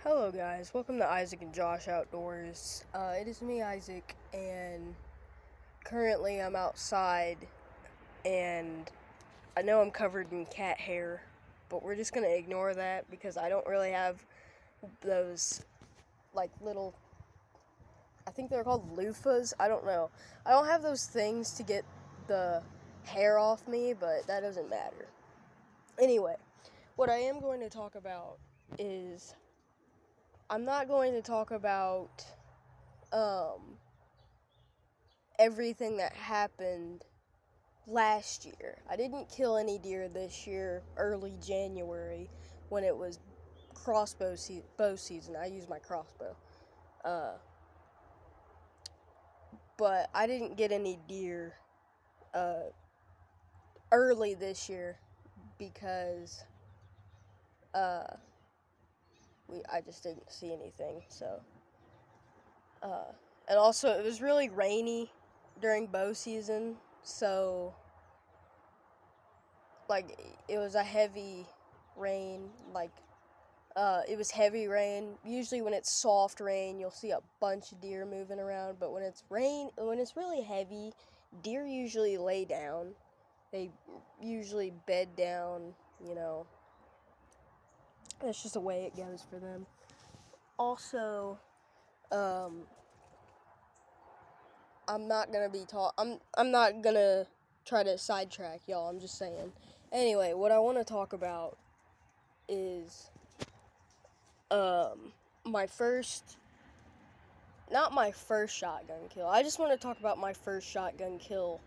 Hello guys, welcome to Isaac and Josh Outdoors. It is me, Isaac, and currently I'm outside, and I know I'm covered in cat hair, but we're just gonna ignore that because I don't really have those, little, I think they're called loofahs, I don't know. I don't have those things to get the hair off me, but that doesn't matter. Anyway, what I am going to talk about is I'm not going to talk about everything that happened last year. I didn't kill any deer this year, early January, when it was bow season. I used my crossbow. But I didn't get any deer early this year because I just didn't see anything. So and also it was really rainy during bow season, so it was a heavy rain, it was heavy rain. Usually when it's soft rain, you'll see a bunch of deer moving around, but when it's really heavy, deer usually lay down. They usually bed down, That's just the way it goes for them. Also, I'm not gonna try to sidetrack y'all, I'm just saying. Anyway, what I want to talk about is not my first shotgun kill. I just want to talk about my first shotgun kill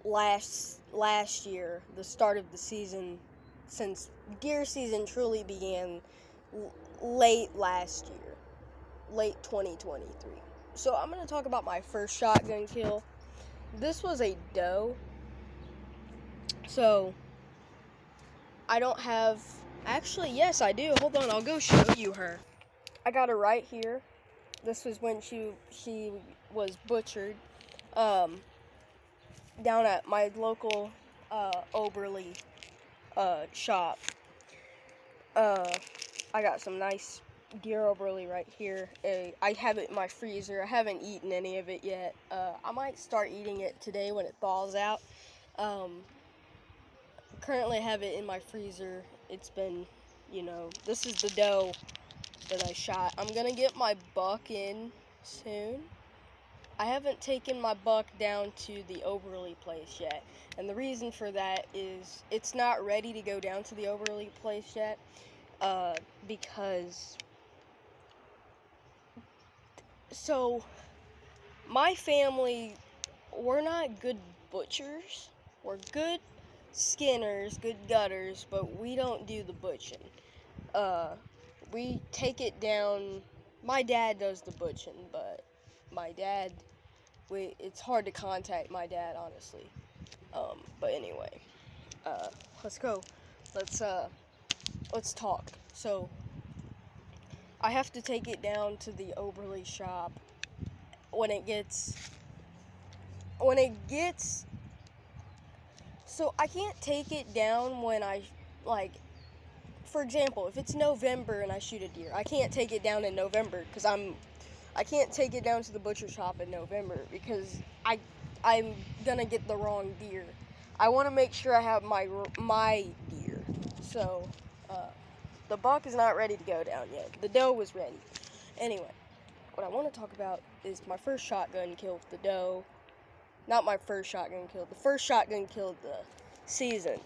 last year, the start of the season, since deer season truly began late last year, late 2023. So I'm going to talk about my first shotgun kill. This was a doe. So I don't have, actually, yes, I do. Hold on, I'll go show you her. I got her right here. This was when she was butchered, down at my local Oberly shop. I got some nice deer Oberly right here. I have it in my freezer. I haven't eaten any of it yet. I might start eating it today when it thaws out. Currently have it in my freezer. It's been, this is the doe that I shot. I'm gonna get my buck in soon. I haven't taken my buck down to the Oberly place yet, and the reason for that is it's not ready to go down to the Oberly place yet, because my family, we're not good butchers. We're good skinners, good gutters, but we don't do the butching. We take it down. My dad does the butching, but it's hard to contact my dad, honestly. But anyway, let's go. Let's talk. So, I have to take it down to the Oberly shop when it gets, so I can't take it down when for example, if it's November and I shoot a deer, I can't take it down in November because I can't take it down to the butcher shop in November because I'm gonna get the wrong deer. I want to make sure I have my deer. So, the buck is not ready to go down yet. The doe was ready. Anyway, what I want to talk about is my first shotgun kill with the doe. Not my first shotgun kill. The first shotgun kill of the season.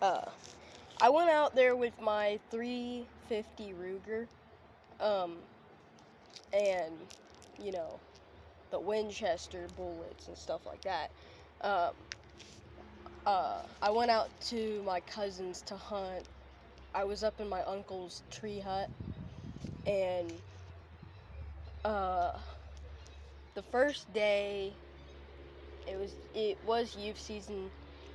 I went out there with my 350 Ruger, and, the Winchester bullets and stuff like that. I went out to my cousin's to hunt. I was up in my uncle's tree hut, and, the first day, it was youth season.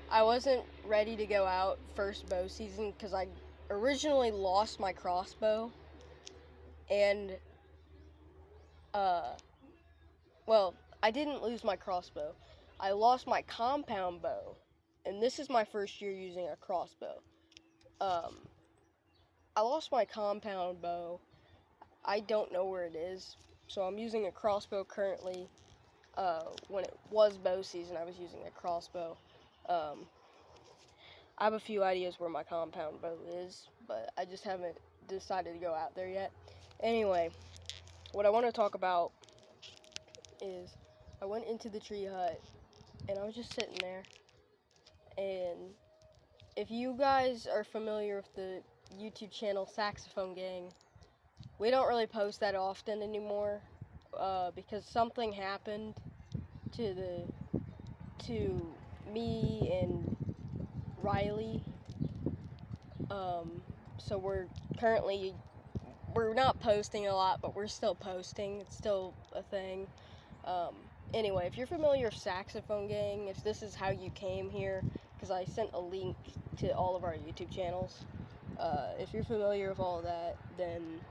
I wasn't ready to go out first bow season because I originally lost my crossbow, and I didn't lose my crossbow. I lost my compound bow, and this is my first year using a crossbow. I lost my compound bow, I don't know where it is. So I'm using a crossbow currently. When it was bow season, I was using a crossbow. I have a few ideas where my compound bow is, but I just haven't decided to go out there yet. Anyway, what I want to talk about is I went into the tree hut and I was just sitting there. And if you guys are familiar with the YouTube channel Saxophone Gang, we don't really post that often anymore because something happened to me and Riley. So we're not posting a lot, but we're still posting. It's still a thing. Um, anyway, if you're familiar with Saxophone Gang, if this is how you came here, because I sent a link to all of our YouTube channels. If you're familiar with all of that, then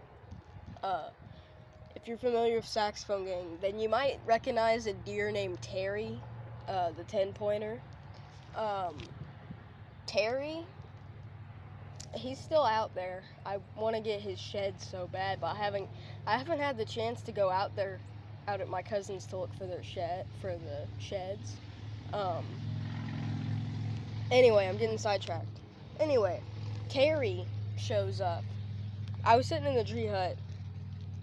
if you're familiar with Saxophone Gang, then you might recognize a deer named Terry, the 10-pointer. Terry, he's still out there. I want to get his shed so bad, but I haven't had the chance to go out there, out at my cousin's to look for the sheds. Anyway, I'm getting sidetracked. Anyway, Terry shows up. I was sitting in the tree hut,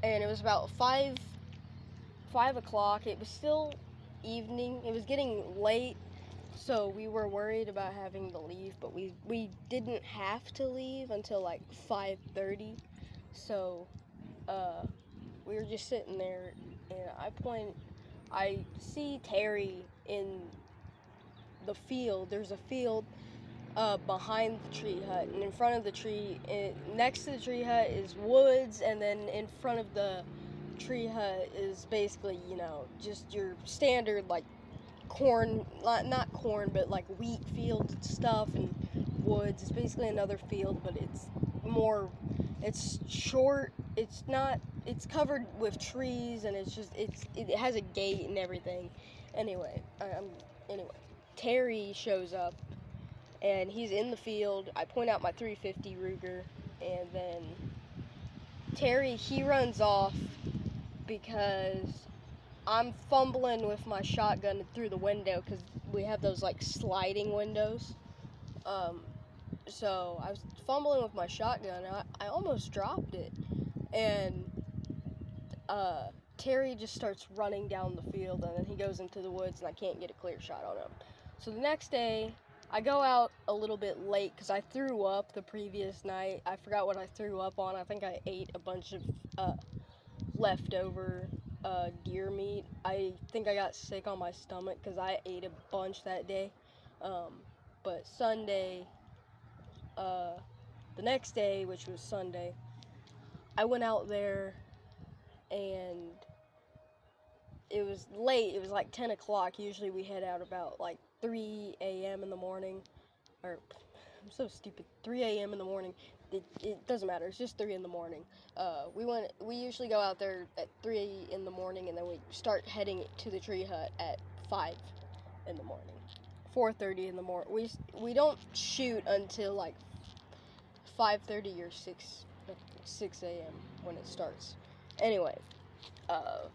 and it was about 5 o'clock. It was still evening. It was getting late, so we were worried about having to leave, but we didn't have to leave until like 5:30. So we were just sitting there, and I see Terry in the field. There's a field behind the tree hut, and in front of the tree, next to the tree hut is woods, and then in front of the tree hut is basically, just your standard like corn, not corn, but like wheat field stuff and woods. It's basically another field, but it's short. It's covered with trees, and it has a gate and everything. Anyway, Terry shows up, and he's in the field. I point out my 350 Ruger, and then Terry, he runs off because I'm fumbling with my shotgun through the window because we have those like sliding windows. So I was fumbling with my shotgun, and I almost dropped it. And Terry just starts running down the field, and then he goes into the woods, and I can't get a clear shot on him. So the next day, I go out a little bit late because I threw up the previous night. I forgot what I threw up on. I think I ate a bunch of leftover deer meat. I think I got sick on my stomach because I ate a bunch that day. But Sunday, the next day, which was Sunday, I went out there, and it was late. It was like 10 o'clock. Usually we head out about like 3 a.m. in the morning. Or, I'm so stupid. 3 a.m. in the morning. It doesn't matter. It's just 3 in the morning. We usually go out there at 3 in the morning, and then we start heading to the tree hut at 5 in the morning. 4:30 in the morning. We don't shoot until like 5:30 or 6 a.m. when it starts. Anyway, I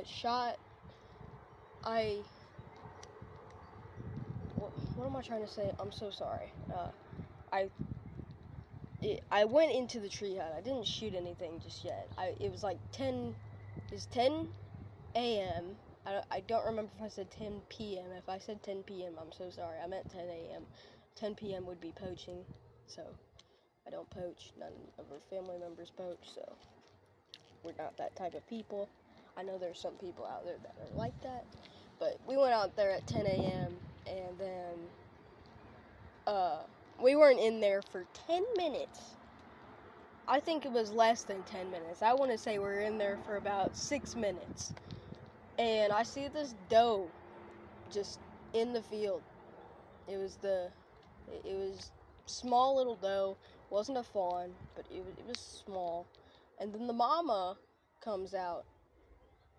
shot. What am I trying to say? I'm so sorry. I went into the tree hut. I didn't shoot anything just yet. It was like 10. It's 10 a.m. I don't remember if I said 10 p.m. If I said 10 p.m., I'm so sorry. I meant 10 a.m. 10 p.m. would be poaching, so I don't poach. None of our family members poach, so we're not that type of people. I know there's some people out there that are like that, but we went out there at 10 a.m. and then we weren't in there for 10 minutes. I think it was less than 10 minutes. I want to say we were in there for about 6 minutes. And I see this doe just in the field. It was small little doe. Wasn't a fawn, but it was small. And then the mama comes out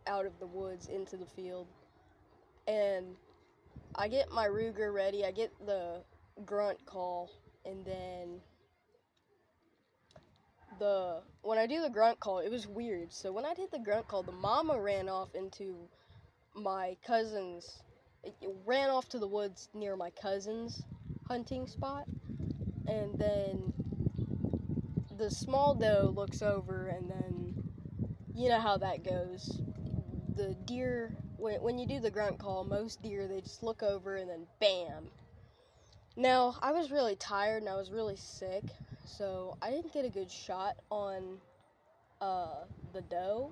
of the woods into the field. And I get my Ruger ready. I get the grunt call, and then when I do the grunt call, it was weird. So when I did the grunt call, the mama ran off into my cousin's. It ran off to the woods near my cousin's hunting spot, and then the small doe looks over, and then you know how that goes. The deer, when you do the grunt call, most deer, they just look over and then bam. Now, I was really tired and I was really sick, so I didn't get a good shot on the doe.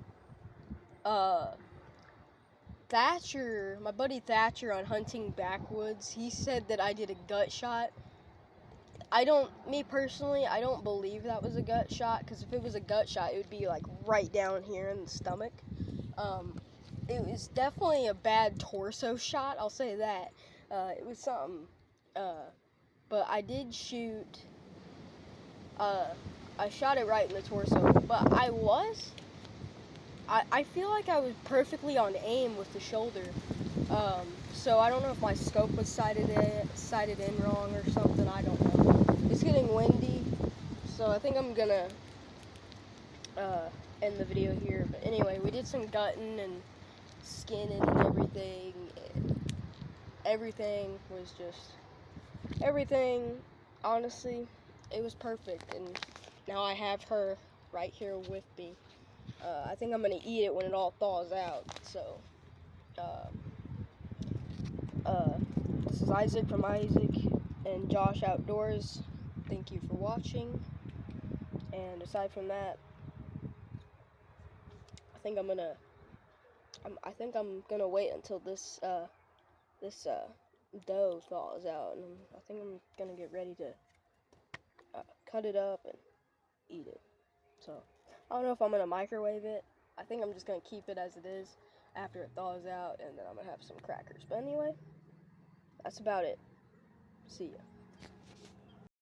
Thatcher, my buddy Thatcher on Hunting Backwoods, he said that I did a gut shot. Me personally, I don't believe that was a gut shot, because if it was a gut shot, it would be like right down here in the stomach. It was definitely a bad torso shot, I'll say that. It was something, but I did shoot, I shot it right in the torso, but I feel like I was perfectly on aim with the shoulder. So I don't know if my scope was sighted in wrong or something, I don't know. It's getting windy, so I think I'm gonna end the video here. But anyway, we did some gutting and skinning and everything. Everything, honestly, it was perfect. And now I have her right here with me. I think I'm gonna eat it when it all thaws out. So, this is Isaac from Isaac and Josh Outdoors. Thank you for watching. And aside from that, I think I'm gonna wait until this dough thaws out, and I think I'm gonna get ready to cut it up and eat it. So I don't know if I'm gonna microwave it. I think I'm just gonna keep it as it is after it thaws out, and then I'm gonna have some crackers. But anyway, that's about it. See ya.